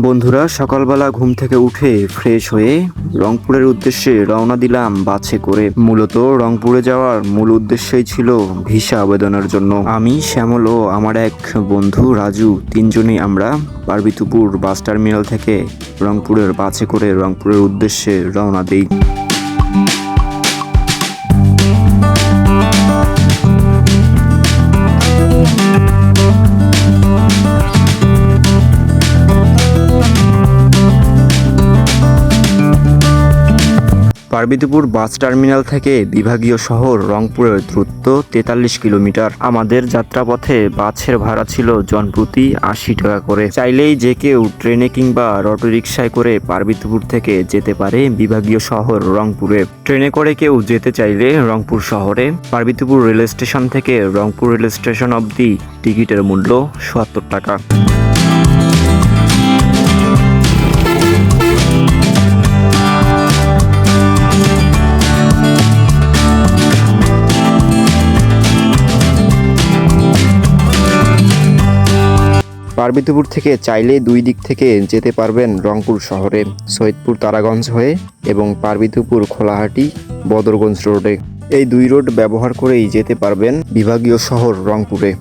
বন্ধুরা, সকালবেলা ঘুম থেকে উঠে ফ্রেশ হয়ে রংপুরের উদ্দেশ্যে রওনা দিলাম বাসে করে। মূলত রংপুরে যাওয়ার মূল উদ্দেশ্যই ছিল ভিসা আবেদনের জন্য। আমি, শ্যামল ও আমার এক বন্ধু রাজু, তিনজনেই আমরা পার্বতীপুর বাস টার্মিনাল থেকে রংপুরের বাসে করে রংপুরের উদ্দেশ্যে রওনা দিই। পার্বতীপুর বাস টার্মিনাল থেকে বিভাগীয় শহর রংপুরের দূরত্ব 43 কিলোমিটার। আমাদের যাত্রাপথে বাসের ভাড়া ছিল জনপ্রতি 80 টাকা করে। চাইলেই যে কেউ ট্রেনে কিংবা অটোরিকশায় করে পার্বতীপুর থেকে যেতে পারে বিভাগীয় শহর রংপুরে। ট্রেনে করে কেউ যেতে চাইলে রংপুর শহরে পার্বতীপুর রেল স্টেশন থেকে রংপুর রেল স্টেশন অবধি টিকিটের মূল্য ৭০ টাকা। পার্বতীপুর থেকে চাইলে দুই দিক থেকে যেতে পারবেন রংপুর শহরে, সৈয়দপুর তারাগঞ্জ হয়ে এবং পার্বতীপুর খোলাহাটি বদরগঞ্জ রোডে। এই দুই রোড ব্যবহার করেই যেতে পারবেন বিভাগীয় শহর রংপুরে।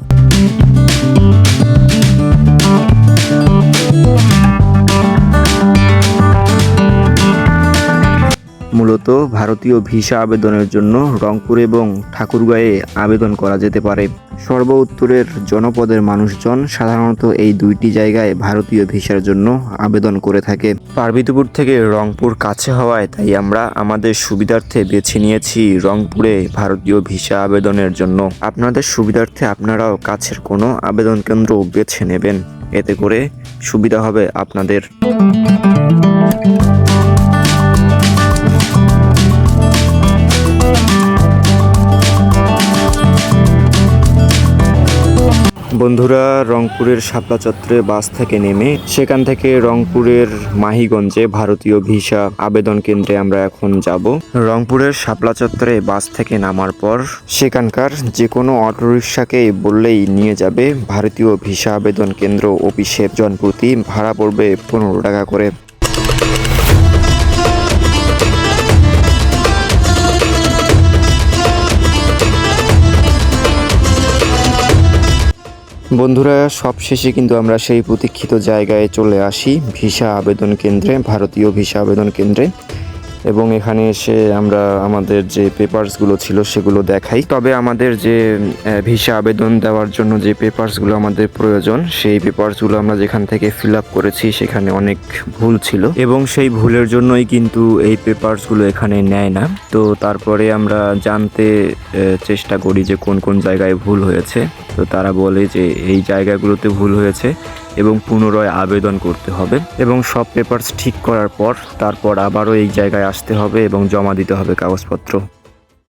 মূলত ভারতীয় ভিসা আবেদনের জন্য রংপুর এবং ঠাকুরগাঁয়ে আবেদন করা যেতে পারে। সর্ব উত্তরের জনপদের মানুষজন সাধারণত এই দুইটি জায়গায় ভারতীয় ভিসার জন্য আবেদন করে থাকে। পার্বতীপুর থেকে রংপুর কাছে হওয়ায় তাই আমরা আমাদের সুবিধার্থে বেছে নিয়েছি রংপুরে ভারতীয় ভিসা আবেদনের জন্য। আপনাদের সুবিধার্থে আপনারাও কাছের কোনো আবেদন কেন্দ্র বেছে নেবেন, এতে করে সুবিধা হবে আপনাদের। বন্ধুরা, রংপুরের শাপলা চত্বরে বাস থেকে নেমে সেখান থেকে রংপুরের মাহিগঞ্জে ভারতীয় ভিসা আবেদন কেন্দ্রে আমরা এখন যাব। রংপুরের শাপলা চত্বরে বাস থেকে নামার পর সেখানকার যে কোনো অটোরিকশাকে বললেই নিয়ে যাবে ভারতীয় ভিসা আবেদন কেন্দ্র অফিসের। জনপ্রতি ভাড়া পড়বে 15 টাকা করে। বন্ধুরা, সবশেষে কিন্তু আমরা সেই প্রতীক্ষিত জায়গায় চলে আসি, ভিসা আবেদন কেন্দ্রে, ভারতীয় ভিসা আবেদন কেন্দ্রে। এবং এখানে এসে আমরা আমাদের যে পেপারসগুলো ছিল সেগুলো দেখাই। তবে আমাদের যে ভিসা আবেদন দেওয়ার জন্য যে পেপারসগুলো আমাদের প্রয়োজন, সেই পেপারসগুলো আমরা যেখান থেকে ফিল আপ করেছি সেখানে অনেক ভুল ছিল এবং সেই ভুলের জন্যই কিন্তু এই পেপারসগুলো এখানে নেয় না। তো তারপরে আমরা জানতে চেষ্টা করি যে কোন কোন জায়গায় ভুল হয়েছে। তো তারা বলে যে এই জায়গাগুলোতে ভুল হয়েছে এবং পুনরায় আবেদন করতে হবে এবং সব পেপারস ঠিক করার পর তারপর আবারও এই জায়গায় আসতে হবে এবং জমা দিতে হবে কাগজপত্র।